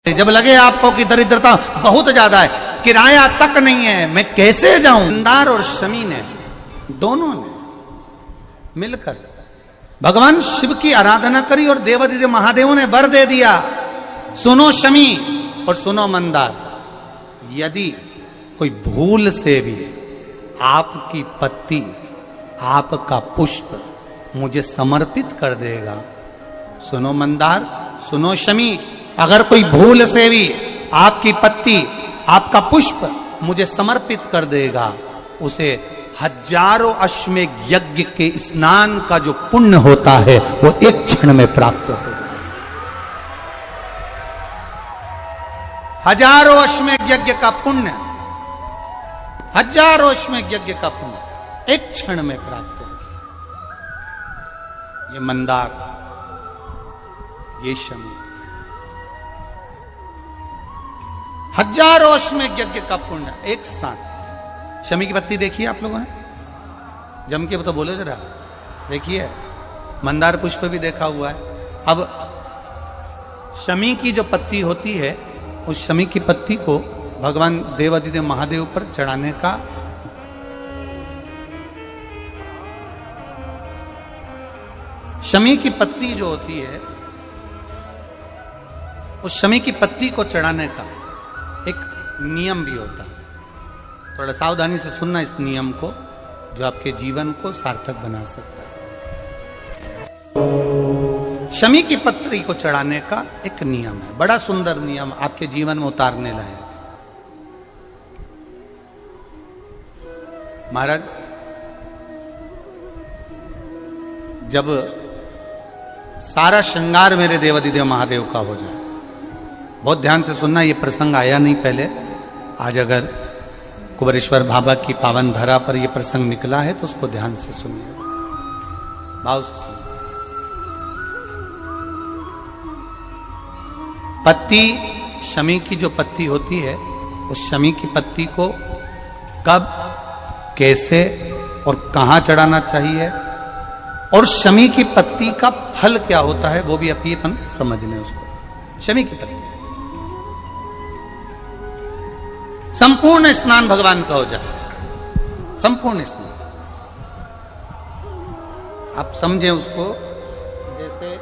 जब लगे आपको कि दरिद्रता बहुत ज्यादा है, किराया तक नहीं है, मैं कैसे जाऊं, मंदार और शमी ने दोनों ने मिलकर भगवान शिव की आराधना करी और देवादिदेव महादेवों ने वर दे दिया। सुनो शमी और सुनो मंदार, यदि कोई भूल से भी आपकी पत्ती, आपका पुष्प मुझे समर्पित कर देगा, सुनो मंदार, सुनो शमी, अगर कोई भूल से भी आपकी पत्ती, आपका पुष्प मुझे समर्पित कर देगा, उसे हजारों अश्वमेध यज्ञ के स्नान का जो पुण्य होता है वो एक क्षण में प्राप्त हो जाए। हजारों अश्वमेध यज्ञ का पुण्य, हजारों अश्वमेध यज्ञ का पुण्य एक क्षण में प्राप्त हो। ये मंदार, ये शमी, हजारों अश्वमेध यज्ञ का पुण्य एक साथ। शमी की पत्ती देखिए आप लोगों ने, जम के तो बोले जरा, देखिए मंदार पुष्प भी देखा हुआ है। अब शमी की जो पत्ती होती है, उस शमी की पत्ती को भगवान देवादिदेव महादेव पर चढ़ाने का शमी की पत्ती जो होती है, उस शमी की पत्ती को चढ़ाने का एक नियम भी होता है। थोड़ा सावधानी से सुनना इस नियम को, जो आपके जीवन को सार्थक बना सकता है। शमी की पत्री को चढ़ाने का एक नियम है, बड़ा सुंदर नियम, आपके जीवन में उतारने लायक। महाराज, जब सारा श्रृंगार मेरे देवादिदेव महादेव का हो जाए, बहुत ध्यान से सुनना, ये प्रसंग आया नहीं पहले, आज अगर कुबेरेश्वर बाबा की पावन धरा पर यह प्रसंग निकला है तो उसको ध्यान से सुनिए, भाव से सुनिए। पत्ती, शमी की जो पत्ती होती है, उस शमी की पत्ती को कब, कैसे और कहां चढ़ाना चाहिए, और शमी की पत्ती का फल क्या होता है, वो भी अपन समझ लें उसको। शमी की पत्ती, संपूर्ण स्नान भगवान का हो जाए, संपूर्ण स्नान, आप समझें उसको। जैसे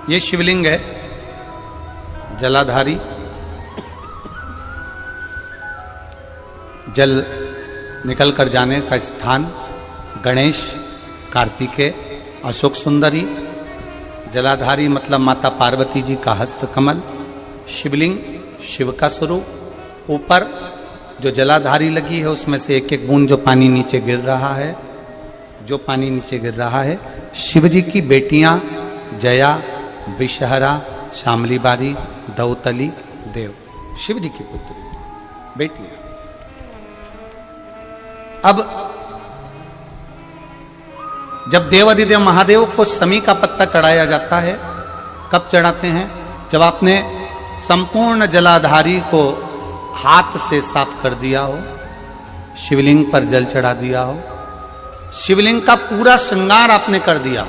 ये शिवलिंग है, जलाधारी, जल निकल कर जाने का स्थान, गणेश, कार्तिकेय, अशोक सुंदरी, जलाधारी मतलब माता पार्वती जी का हस्त कमल, शिवलिंग, शिव का स्वरूप, ऊपर जो जलाधारी लगी है उसमें से एक एक बूंद जो पानी नीचे गिर रहा है, जो पानी नीचे गिर रहा है, शिव जी की बेटियां जया, विषहरा, शामली बारी, दौतली, देव, शिव जी की पुत्री बेटियां। अब जब देवादिदेव महादेव को शमी का पत्ता चढ़ाया जाता है, कब चढ़ाते हैं, जब आपने संपूर्ण जलाधारी को हाथ से साफ कर दिया हो, शिवलिंग पर जल चढ़ा दिया हो, शिवलिंग का पूरा श्रृंगार आपने कर दिया,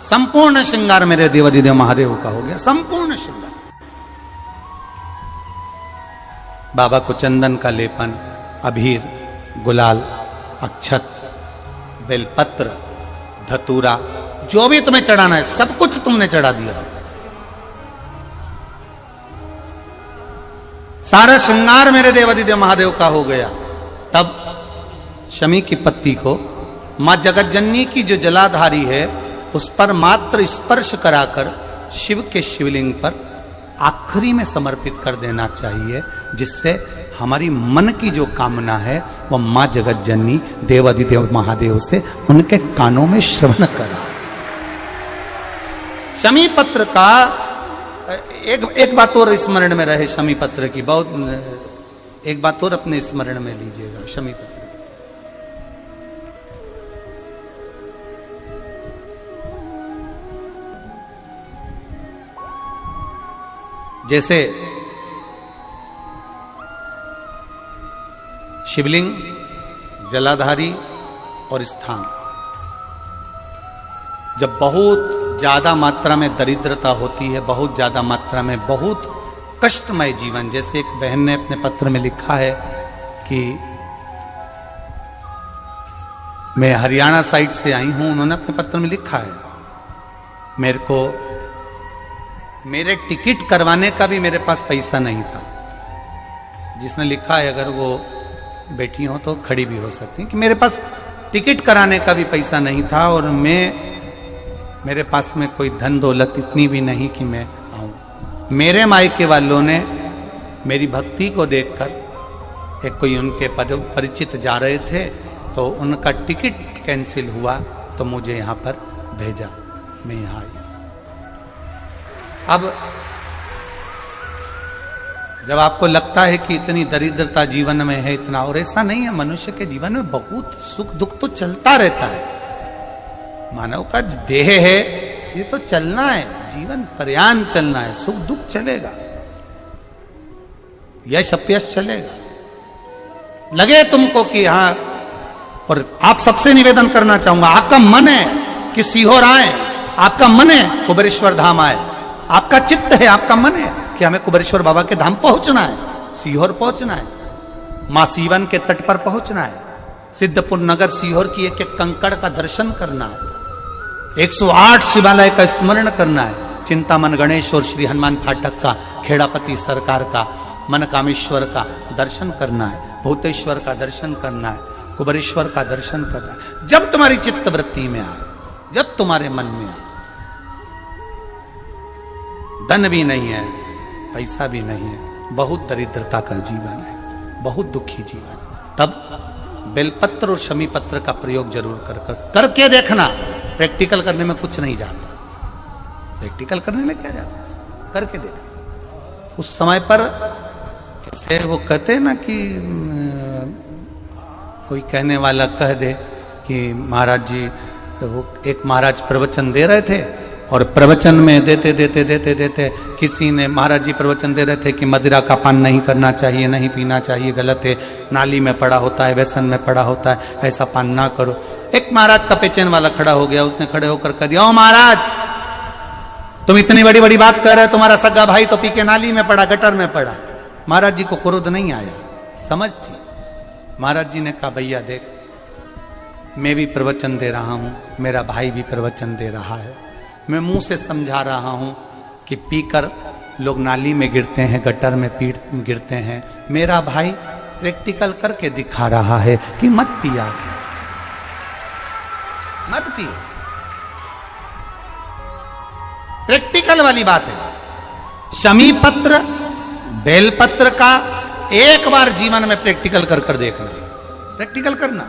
संपूर्ण श्रृंगार मेरे देवादिदेव महादेव का हो गया, संपूर्ण श्रृंगार। बाबा को चंदन का लेपन, अबीर, गुलाल, अक्षत, बेलपत्र, धतूरा, जो भी तुम्हें चढ़ाना है सब कुछ तुमने चढ़ा दिया, सारा श्रृंगार मेरे देवादिदेव महादेव का हो गया। तब शमी की पत्ती को मां जगत जननी की जो जलाधारी है उस पर मात्र स्पर्श कराकर शिव के शिवलिंग पर आखिरी में समर्पित कर देना चाहिए, जिससे हमारी मन की जो कामना है वो मां जगत जननी देवादिदेव महादेव से उनके कानों में श्रवण करा। शमी पत्र का एक बात और स्मरण में रहे, शमी पत्र की बहुत एक बात और अपने स्मरण में लीजिएगा। शमी पत्र जैसे शिवलिंग, जलाधारी और स्थान। जब बहुत ज्यादा मात्रा में दरिद्रता होती है, बहुत ज्यादा मात्रा में बहुत कष्टमय जीवन, जैसे एक बहन ने अपने पत्र में लिखा है कि मैं हरियाणा साइड से आई हूं, उन्होंने अपने पत्र में लिखा है मेरे को मेरे टिकट करवाने का भी मेरे पास पैसा नहीं था। जिसने लिखा है, अगर वो बेटी हो तो खड़ी भी हो सकती है, कि मेरे पास टिकट कराने का भी पैसा नहीं था और मेरे पास में कोई धन दौलत इतनी भी नहीं कि मैं आऊं। मेरे मायके वालों ने मेरी भक्ति को देखकर, एक कोई उनके परिचित जा रहे थे तो उनका टिकट कैंसिल हुआ तो मुझे यहाँ पर भेजा, मैं यहाँ आई। अब जब आपको लगता है कि इतनी दरिद्रता जीवन में है, इतना, और ऐसा नहीं है, मनुष्य के जीवन में बहुत सुख दुख तो चलता रहता है। मानव का देह है, ये तो चलना है, जीवन पर्यान चलना है, सुख दुख चलेगा, यश अपयश चलेगा। लगे तुमको कि हाँ, और आप सबसे निवेदन करना चाहूंगा, आपका मन है कि सीहोर आए, आपका मन है कुबेरेश्वर धाम आए, आपका चित्त है, आपका मन है कि हमें कुबेरेश्वर बाबा के धाम पहुंचना है, सीहोर पहुंचना है, मां सीवन के तट पर पहुंचना है, सिद्धपुर नगर सीहोर की एक एक कंकड़ का दर्शन करना है, 108 शिवालय का स्मरण करना है, चिंतामन गणेश और श्री हनुमान फाटक का, खेड़ापति सरकार का, मनकामेश्वर का दर्शन करना है, भूतेश्वर का दर्शन करना है, कुबेरेश्वर का दर्शन करना है। जब तुम्हारी चित्त वृत्ति में आए, जब तुम्हारे मन में आए, धन भी नहीं है, पैसा भी नहीं है, बहुत दरिद्रता का जीवन है, बहुत दुखी जीवन, तब बेलपत्र और शमी पत्र का प्रयोग जरूर करके देखना। प्रैक्टिकल करने में कुछ नहीं जाता, प्रैक्टिकल करने में क्या जाता, करके देखना। उस समय पर से वो कहते हैं ना कि कोई कहने वाला कह दे कि महाराज जी, वो एक महाराज प्रवचन दे रहे थे और प्रवचन में देते देते देते देते किसी ने, महाराज जी प्रवचन दे रहे थे कि मदिरा का पान नहीं करना चाहिए, नहीं पीना चाहिए, गलत है, नाली में पड़ा होता है, व्यसन में पड़ा होता है, ऐसा पान ना करो। एक महाराज का पेचेन वाला खड़ा हो गया, उसने खड़े होकर कह दिया, ओ महाराज, तुम इतनी बड़ी बड़ी बात कर रहे हो, तुम्हारा सगा भाई तो पी के नाली में पड़ा, गटर में पड़ा। महाराज जी को क्रोध नहीं आया, समझ थी। महाराज जी ने कहा, भैया देख, मैं भी प्रवचन दे रहा हूं, मेरा भाई भी प्रवचन दे रहा है, मैं मुंह से समझा रहा हूं कि पीकर लोग नाली में गिरते हैं, गटर में गिरते हैं, मेरा भाई प्रैक्टिकल करके दिखा रहा है कि मत पिया, मत पिए। प्रैक्टिकल वाली बात है। शमी पत्र, बेलपत्र का एक बार जीवन में प्रैक्टिकल कर देखना, प्रैक्टिकल करना।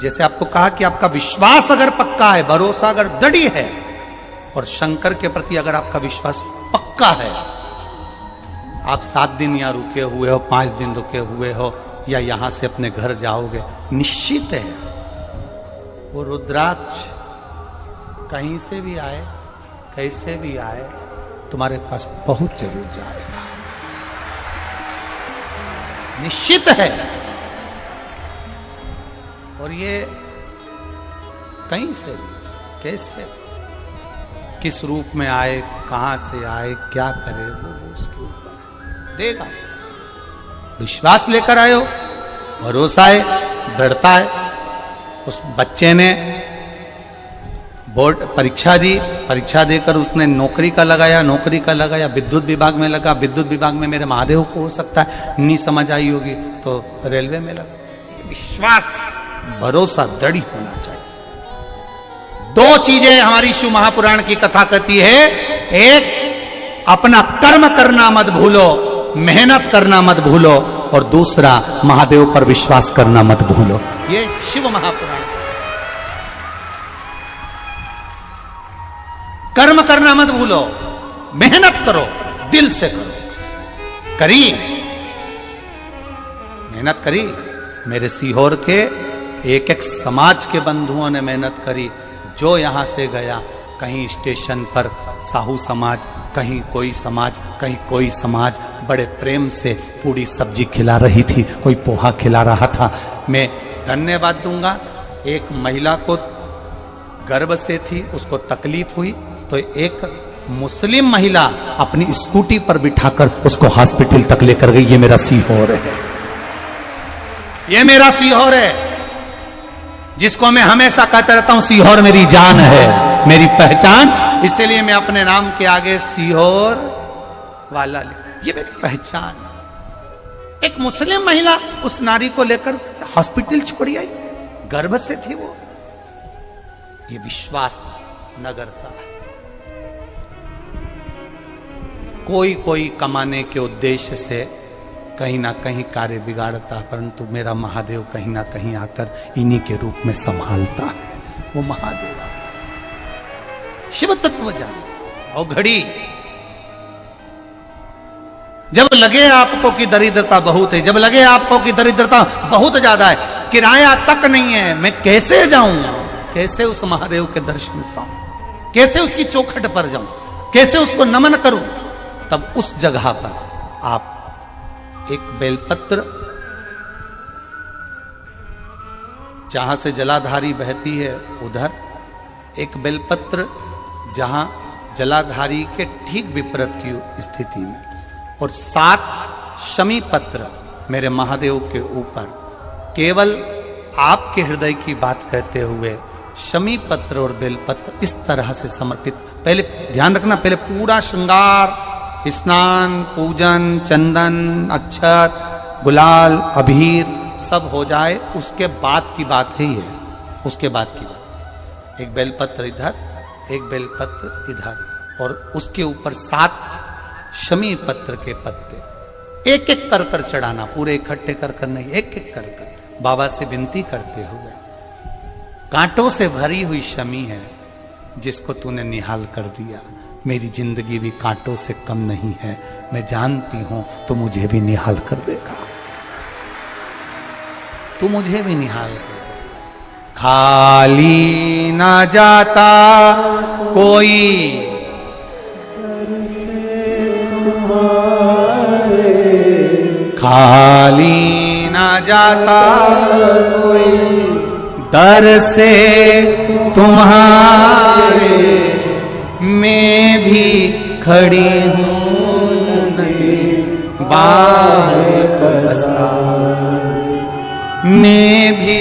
जैसे आपको कहा कि आपका विश्वास अगर पक्का है, भरोसा अगर दृढ़ है, और शंकर के प्रति अगर आपका विश्वास पक्का है, आप 7 दिन यहाँ रुके हुए हो, 5 दिन रुके हुए हो, या यहां से अपने घर जाओगे, निश्चित है वो रुद्राक्ष कहीं से भी आए, कैसे भी आए, तुम्हारे पास पहुंच जरूर जाएगा, निश्चित है। और ये कहीं से भी, कैसे, किस रूप में आए, कहां से आए, क्या करे, वो उसके ऊपर है, देगा। विश्वास लेकर आए हो, भरोसा है, दृढ़ता है। उस बच्चे ने बोर्ड परीक्षा दी, परीक्षा देकर उसने नौकरी का लगाया, विद्युत विभाग में लगा, विद्युत विभाग में मेरे महादेव को हो सकता है नहीं समझ आई होगी तो रेलवे में लगा। विश्वास, भरोसा दृढ़ होना चाहिए। 2 चीजें हमारी शिव महापुराण की कथा कहती है, एक अपना कर्म करना मत भूलो, मेहनत करना मत भूलो, और दूसरा महादेव पर विश्वास करना मत भूलो। ये शिव महापुराण। कर्म करना मत भूलो, मेहनत करो, दिल से करो। करी, मेहनत करी। मेरे सीहोर के एक एक समाज के बंधुओं ने मेहनत करी। जो यहां से गया, कहीं स्टेशन पर साहू समाज, कहीं कोई समाज, कहीं कोई समाज, बड़े प्रेम से पूरी सब्जी खिला रही थी, कोई पोहा खिला रहा था। मैं धन्यवाद दूंगा। एक महिला को गर्भ से थी, उसको तकलीफ हुई, तो एक मुस्लिम महिला अपनी स्कूटी पर बिठाकर उसको हॉस्पिटल तक लेकर गई। ये मेरा सीहोर है, ये मेरा सीहोर है, जिसको मैं हमेशा कहता रहता हूं सीहोर मेरी जान है, मेरी पहचान। इसलिए मैं अपने नाम के आगे सीहोर वाला ये मेरी पहचान है। एक मुस्लिम महिला उस नारी को लेकर हॉस्पिटल छोड़ी आई, गर्भ से थी वो। ये विश्वास नगर था। कोई कोई कमाने के उद्देश्य से कहीं ना कहीं कार्य बिगाड़ता, परंतु मेरा महादेव कहीं ना कहीं आकर इन्हीं के रूप में संभालता है। वो महादेव शिव तत्व जान। और घड़ी जब लगे आपको कि दरिद्रता बहुत है, जब लगे आपको कि दरिद्रता बहुत ज्यादा है, किराया तक नहीं है, मैं कैसे जाऊं, कैसे उस महादेव के दर्शन पाऊं, कैसे उसकी चौखट पर जाऊं, कैसे उसको नमन करूं, तब उस जगह पर आप एक बेलपत्र, जहां से जलाधारी बहती है उधर एक बेलपत्र, जहां जलाधारी के ठीक विपरीत की स्थिति में, और 7 शमी पत्र मेरे महादेव के ऊपर, केवल आपके हृदय की बात कहते हुए शमी पत्र और बेलपत्र इस तरह से समर्पित। पहले ध्यान रखना, पहले पूरा श्रृंगार, स्नान, पूजन, चंदन, अक्षत, गुलाल, अबीर सब हो जाए, उसके बाद की बात है ये, उसके बाद की बात। एक बेलपत्र इधर, एक बेलपत्र इधर, और उसके ऊपर 7 शमी पत्र के पत्ते एक एक कर कर चढ़ाना, पूरे इकट्ठे कर कर नहीं, एक एक कर कर बाबा से विनती करते हुए। कांटों से भरी हुई शमी है जिसको तूने निहाल कर दिया, मेरी जिंदगी भी कांटों से कम नहीं है, मैं जानती हूं तो मुझे भी निहाल कर देगा, तू मुझे भी निहाल कर देगा। खाली ना जाता कोई खाली ना जाता कोई, दर से तुम्हारे मैं भी खड़ी हूं नहीं, बाहें पसार मैं भी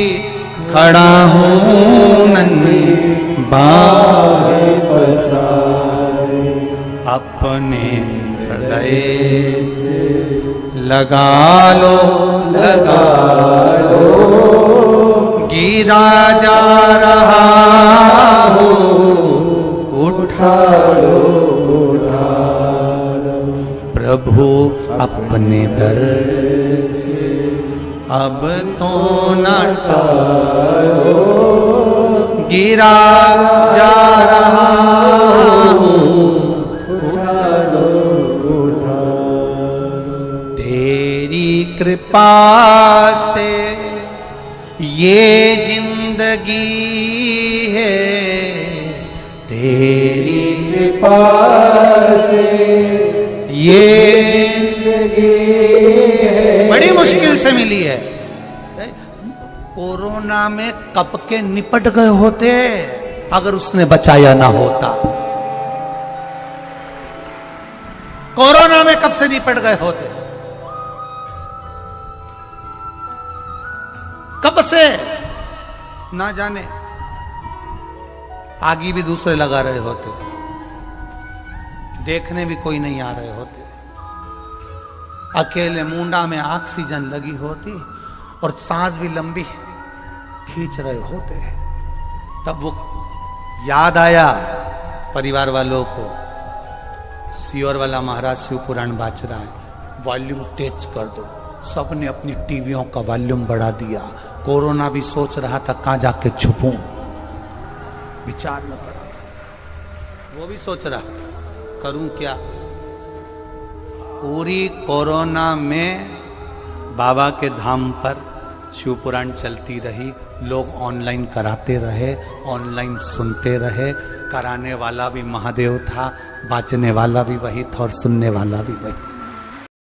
खड़ा हूं नहीं, बाहें पसार अपने हृदय से लगा लो, लगा लो, गिरा जा रहा हूं, उठा लो, उठा लो, प्रभु अपने दर से अब तो न टालो, गिरा जा रहा हूं, उठा लो, उठा लो। तेरी कृपा से ये जिंदगी है, तेरी कृपा से ये जिंदगी है, बड़ी मुश्किल से मिली है। कोरोना में कब के निपट गए होते अगर उसने बचाया ना होता। कोरोना में कब से निपट गए होते, कब से ना जाने, आगे भी दूसरे लगा रहे होते, देखने भी कोई नहीं आ रहे होते, अकेले मुंडा में ऑक्सीजन लगी होती और सांस भी लंबी खींच रहे होते। तब वो याद आया परिवार वालों को, सीहोर वाला महाराज शिव पुराण बाच रहा है, वॉल्यूम तेज कर दो। सबने अपनी टीवियों का वॉल्यूम बढ़ा दिया। कोरोना भी सोच रहा था कहां जाके छुपूं, विचार में पड़ा, वो भी सोच रहा था करूं क्या। पूरी कोरोना में बाबा के धाम पर शिव पुराण चलती रही, लोग ऑनलाइन कराते रहे, ऑनलाइन सुनते रहे, कराने वाला भी महादेव था, बाचने वाला भी वही था और सुनने वाला भी वही।